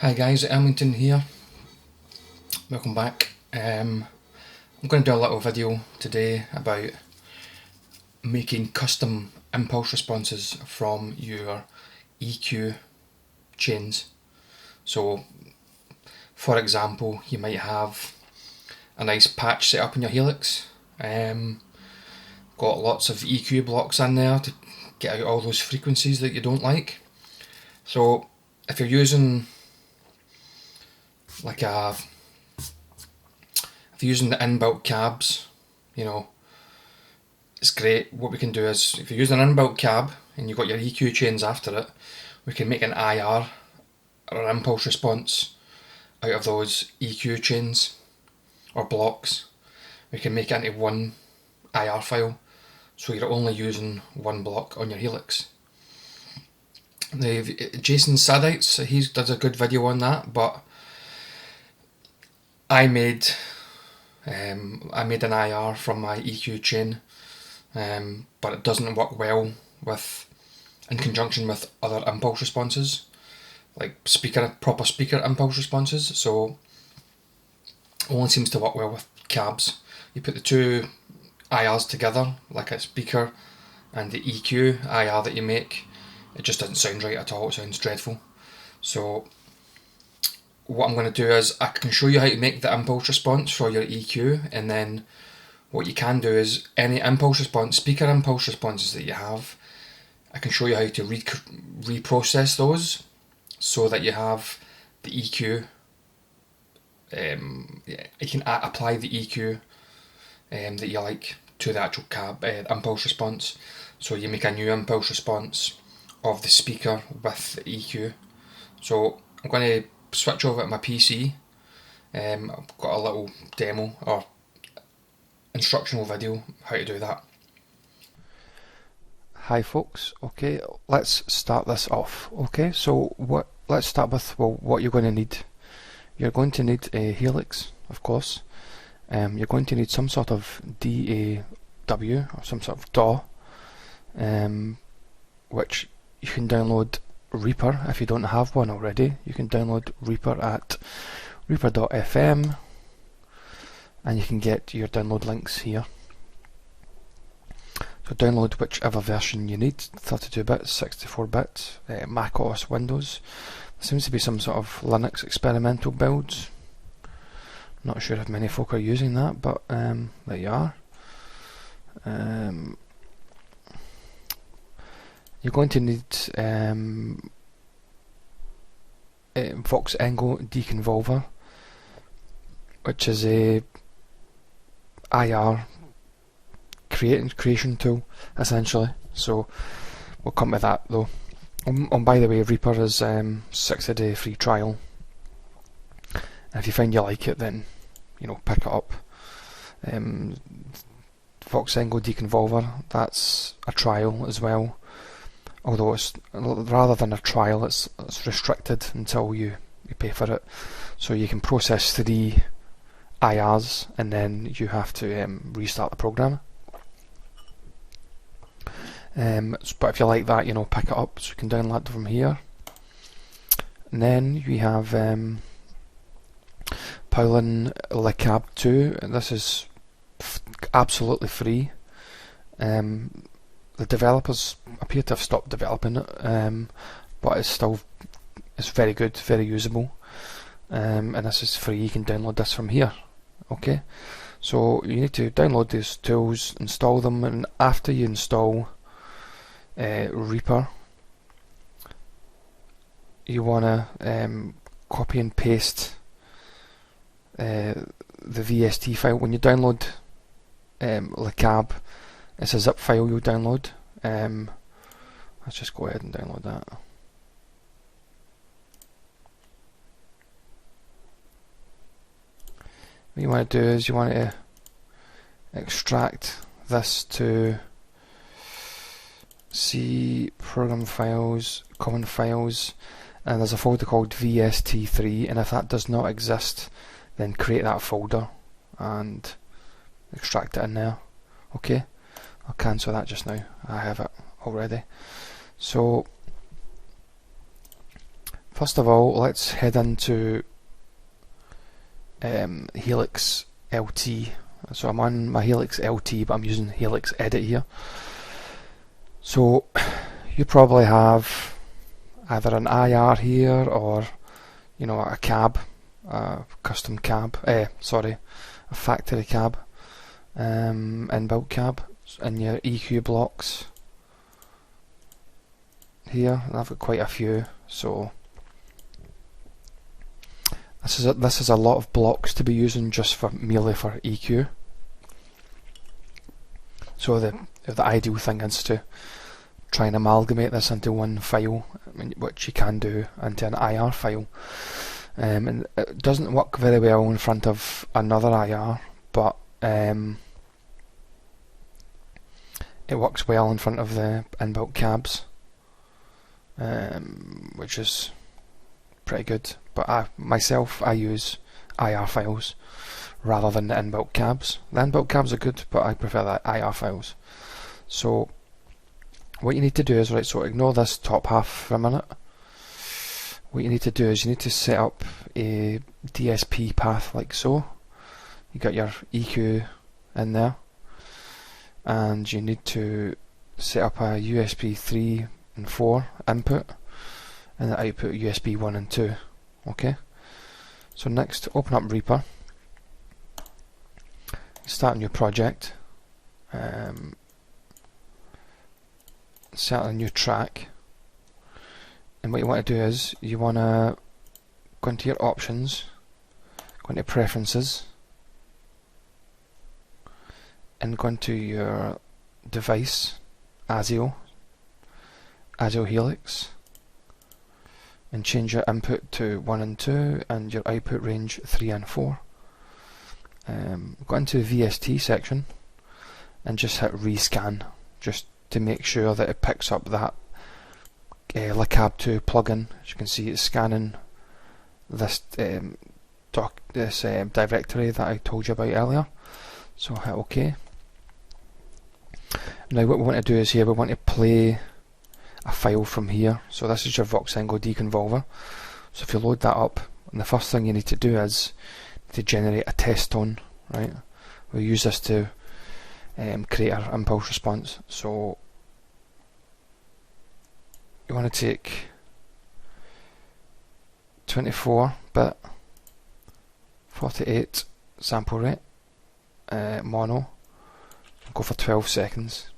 Hi guys, Elmington here. Welcome back. I'm going to do a little video today about making custom impulse responses from your EQ chains. So, for example, you might have a nice patch set up in your Helix. Got lots of EQ blocks in there to get out all those frequencies that you don't like. So, if you're using like if you're using the inbuilt cabs, it's great. What we can do is, if you're using an inbuilt cab and you've got your EQ chains after it, we can make an IR, or an impulse response, out of those EQ chains or blocks. We can make it into one IR file, so you're only using one block on your Helix. Jason Sadites, he does a good video on that, but I made an IR from my EQ chain, but it doesn't work well in conjunction with other impulse responses, like proper speaker impulse responses. So it only seems to work well with cabs. You put the two IRs together, like a speaker and the EQ IR that you make, it just doesn't sound right at all. It sounds dreadful. So what I'm going to do is I can show you how to make the impulse response for your EQ, and then what you can do is any impulse response, speaker impulse responses that you have, I can show you how to reprocess those so that you have the EQ. You can apply the EQ that you like to the actual impulse response. So you make a new impulse response of the speaker with the EQ. So I'm going to switch over to my PC. I've got a little demo or instructional video how to do that. Hi folks, okay, let's start this off. Okay, so let's start with what you're going to need. You're going to need a Helix, of course. You're going to need some sort of DAW or some sort of DAW, which you can download Reaper if you don't have one already. You can download Reaper at reaper.fm, and you can get your download links here. So download whichever version you need, 32-bit, 64-bit, Mac OS, Windows. There seems to be some sort of Linux experimental builds. Not sure if many folk are using that, but there you are. You're going to need Vox Engo Deconvolver, which is a IR creation tool, essentially. So we'll come to that though. By the way, Reaper is 60-day free trial. And if you find you like it, then pick it up. Vox Engo Deconvolver, that's a trial as well. Although it's rather than a trial, it's restricted until you pay for it. So you can process 3 IRs and then you have to restart the program. But if you like that, pick it up. So you can download it from here. And then we have Paulin Le Cab 2. This is absolutely free. The developers appear to have stopped developing it, but it's very good, very usable, and this is free. You can download this from here. Okay, so you need to download these tools, install them, and after you install Reaper, you want to copy and paste the VST file. When you download Le Cab, it's a zip file you'll download. Let's just go ahead and download that. What you want to do is you want to extract this to C program files, common files, and there's a folder called VST3, and if that does not exist, then create that folder and extract it in there. Okay, I'll cancel that just now, I have it already. So First of all, let's head into Helix LT. So I'm on my Helix LT, but I'm using Helix Edit here. So you probably have either an IR here, or a cab, a custom cab, a factory cab, inbuilt cab, and your EQ blocks here. And I've got quite a few, so this is a lot of blocks to be using just for merely for EQ. So the ideal thing is to try and amalgamate this into one file, which you can do into an IR file. And it doesn't work very well in front of another IR, but it works well in front of the inbuilt cabs, which is pretty good. But I use IR files rather than the inbuilt cabs. The inbuilt cabs are good, but I prefer the IR files. So what you need to do is, right, so ignore this top half for a minute. What you need to do is you need to set up a DSP path like so. You got your EQ in there, and you need to set up a USB 3 and 4 input, and the output USB 1 and 2. Okay, so next, open up Reaper, start a new project, set a new track, and what you want to do is you want to go into your options, go into preferences, and go into your device, ASIO Helix, and change your input to 1 and 2 and your output range 3 and 4. Go into the VST section and just hit rescan, just to make sure that it picks up that LaCab2 plugin. As you can see, it's scanning this directory that I told you about earlier. So hit OK. Now what we want to do is here, we want to play a file from here. So this is your Voxengo deconvolver. So if you load that up, and the first thing you need to do is to generate a test tone, right? We'll use this to create our impulse response. So you want to take 24-bit 48 sample rate mono, and go for 12 seconds.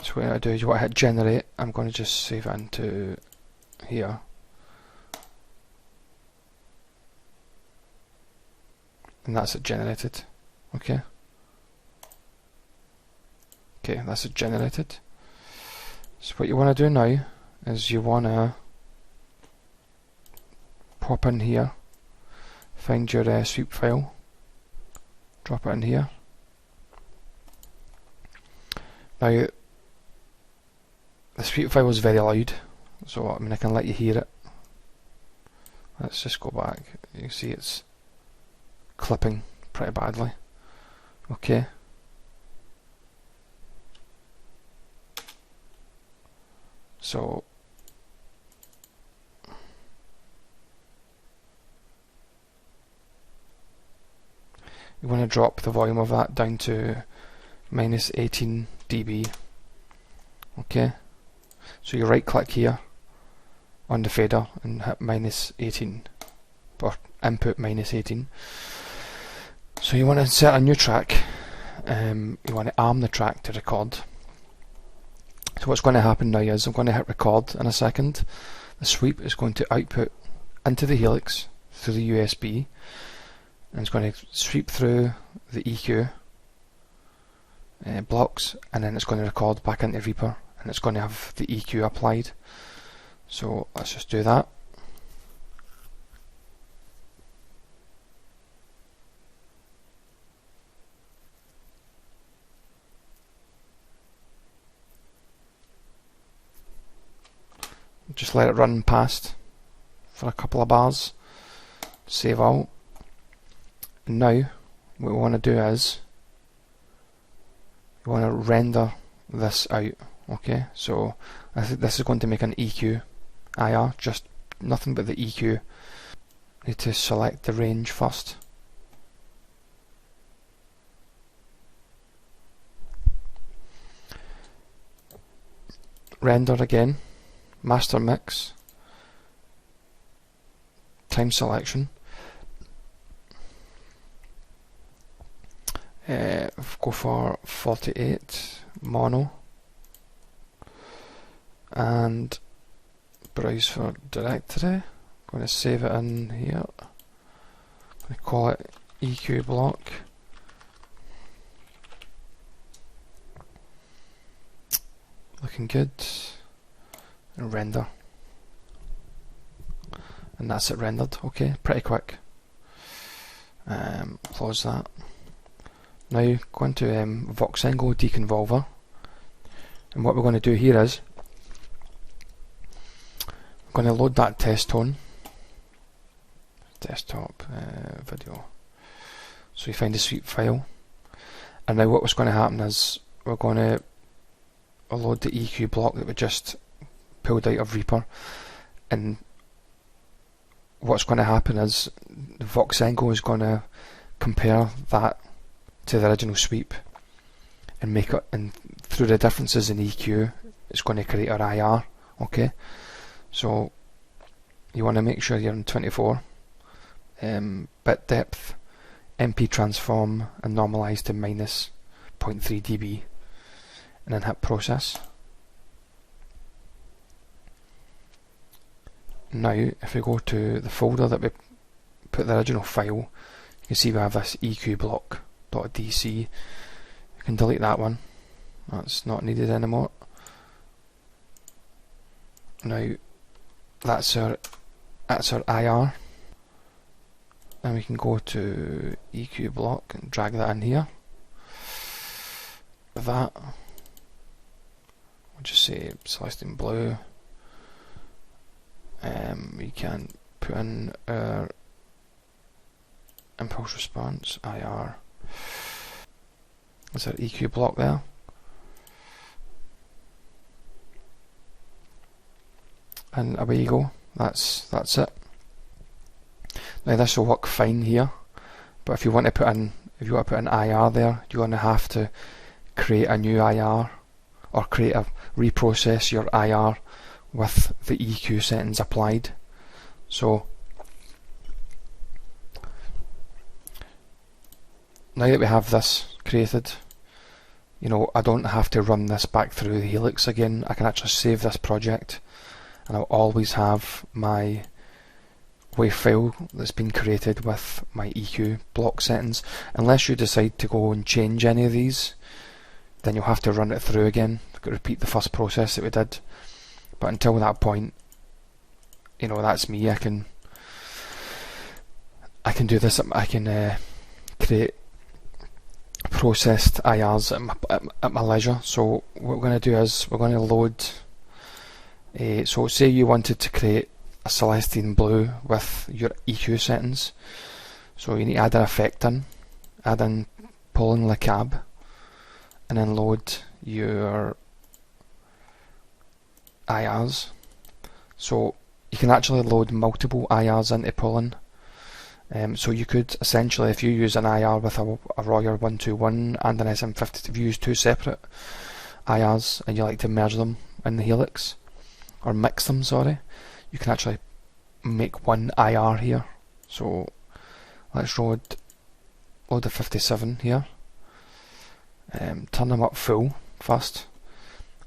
So what I do is you want to hit generate. I'm going to just save it into here. And that's it generated. Okay, that's it generated. So what you want to do now is you want to pop in here, find your sweep file, drop it in here. Now the sweep file is very loud, so I can let you hear it. Let's just go back. You can see it's clipping pretty badly. Okay. So you want to drop the volume of that down to minus 18 dB. Okay. So you right click here on the fader and hit minus 18, or input minus 18. So you want to insert a new track. You want to arm the track to record. So what's going to happen now is I'm going to hit record in a second. The sweep is going to output into the Helix through the USB, and it's going to sweep through the EQ blocks, and then it's going to record back into Reaper, and it's going to have the EQ applied. So let's just do that. Just let it run past for a couple of bars, save all. And now what we want to do is we want to render this out. Okay, so this is going to make an EQ IR just nothing but the EQ. Need to select the range first. Render again, master mix, time selection. Go for 48 mono and browse for directory. I'm going to save it in here. I'm going to call it EQ block. Looking good. And render. And that's it rendered. Okay, pretty quick. Close that. Now go into Voxengo deconvolver, and what we're going to do here is I'm going to load that test tone, desktop video. So you find the sweep file, and now what's going to happen is we're going to load the EQ block that we just pulled out of Reaper, and what's going to happen is the Voxengo is going to compare that to the original sweep and make it, and through the differences in EQ it's going to create our IR. Okay, so you want to make sure you're in 24 bit depth, MP transform, and normalize to minus 0.3 dB, and then hit process. Now if we go to the folder that we put the original file, you can see we have this EQ block .dc. You can delete that one, that's not needed anymore. Now that's our IR, and we can go to EQ block and drag that in here. That we'll just say Celestine Blue. We can put in our impulse response IR. There's our EQ block there. And away you go. That's it. Now this will work fine here, but if you want to put in IR there, you're going to have to create a new IR, or reprocess your IR with the EQ settings applied. So now that we have this created, you know, I don't have to run this back through the Helix again. I can actually save this project, and I'll always have my WAV file that's been created with my EQ block settings. Unless you decide to go and change any of these, then you'll have to run it through again, repeat the first process that we did. But until that point, you know, that's me. I can do this. I can create processed IRs at my leisure. So what we're going to do is we're going to load. So say you wanted to create a Celestine Blue with your EQ settings. So you need to add an effect in, add in Paulin Le Cab, and then load your IRs. So you can actually load multiple IRs into Paulin. So you could essentially, if you use an IR with a Royer 121 and an SM50, if you use two separate IRs and you like to merge them in the Helix, or mix them, sorry, you can actually make one IR here. So let's load the 57 here, turn them up full first,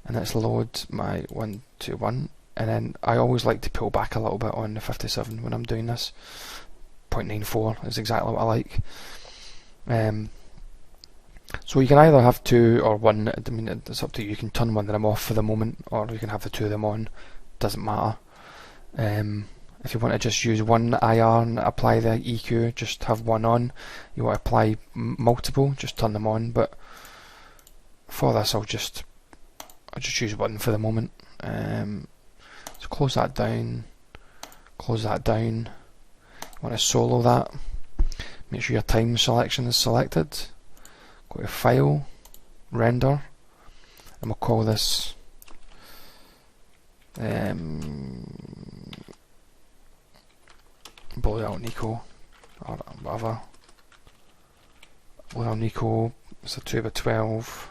and let's load my 121, and then I always like to pull back a little bit on the 57 when I'm doing this. 0.94 is exactly what I like. So you can either have two or one. I mean, it's up to you. You can turn one of them off for the moment, or you can have the two of them on. Doesn't matter. If you want to just use one IR and apply the EQ, just have one on. You want to apply multiple, just turn them on. But for this, I'll just use one for the moment. So close that down. Close that down. You want to solo that. Make sure your time selection is selected. Go to File, Render, and we'll call this Blue Alnico or whatever. Blue Alnico, it's a 2x12.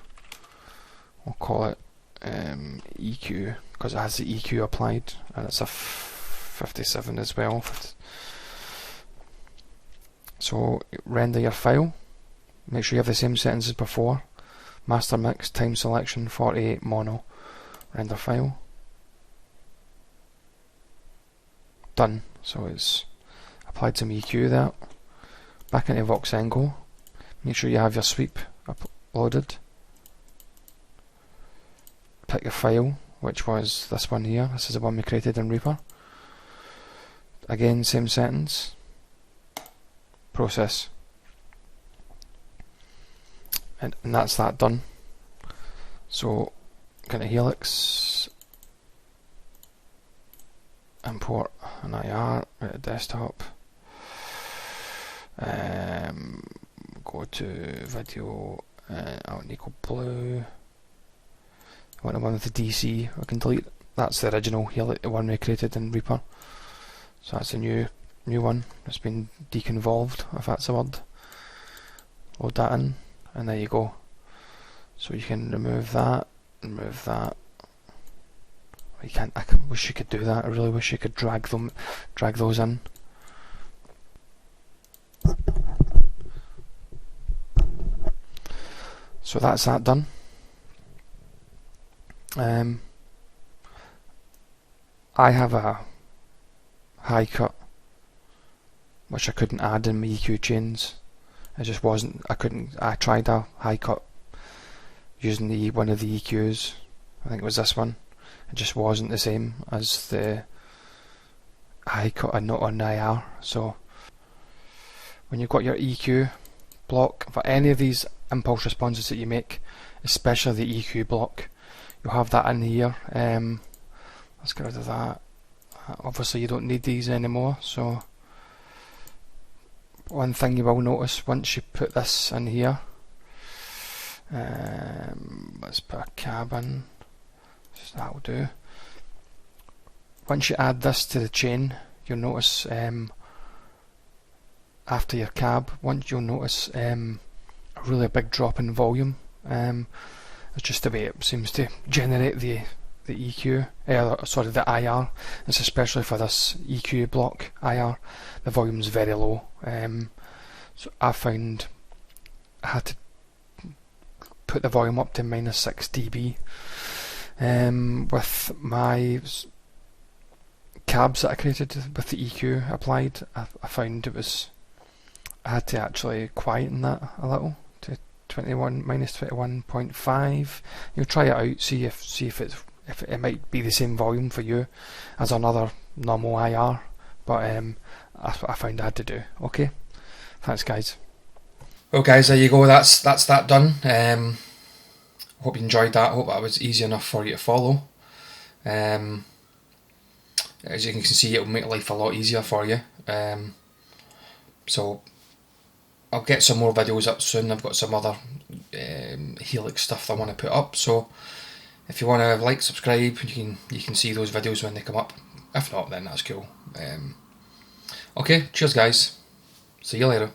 We'll call it EQ because it has the EQ applied, and it's a 57 as well. So render your file. Make sure you have the same settings as before. Master mix, time selection, 48 mono. Render file. Done. So it's applied some EQ there. Back into Voxengo. Make sure you have your sweep uploaded. Pick your file, which was this one here. This is the one we created in Reaper. Again, same settings. Process. And that's that done. So, kind of Helix. Import an IR at the desktop. Go to video. Alnico Blue. I want the one with the DC. I can delete. That's the original Helix, the one we created in Reaper. So that's a new one. It's been deconvolved, if that's a word. Load that in, and there you go. So you can remove that. You can't. I wish you could do that. I really wish you could drag those in. So that's that done. I have a high cut which I couldn't add in my EQ chains. It just wasn't. I tried a high cut using one of the EQs. I think it was this one. It just wasn't the same as the high cut and not on IR. So when you've got your EQ block for any of these impulse responses that you make, especially the EQ block, you'll have that in here. Let's get rid of that. Obviously you don't need these anymore, so one thing you will notice once you put this in here, let's put a cab in, so that'll do. Once you add this to the chain, you'll notice after your cab, you'll notice a really big drop in volume. It's just the way it seems to generate the EQ, the IR. It's especially for this EQ block IR, the volume's very low. So I found I had to put the volume up to -6 dB. With my cabs that I created with the EQ applied, I found I had to actually quieten that a little to -21.5. You'll try it out, see if it might be the same volume for you as another normal IR, but I found I had to do. Okay, thanks guys. Well guys, there you go, that's that done. Hope you enjoyed that. Hope that was easy enough for you to follow. As you can see, it'll make life a lot easier for you. So I'll get some more videos up soon. I've got some other Helix stuff that I want to put up, so if you want to like, subscribe, you can see those videos when they come up. If not, then that's cool. Okay, cheers guys, see you later.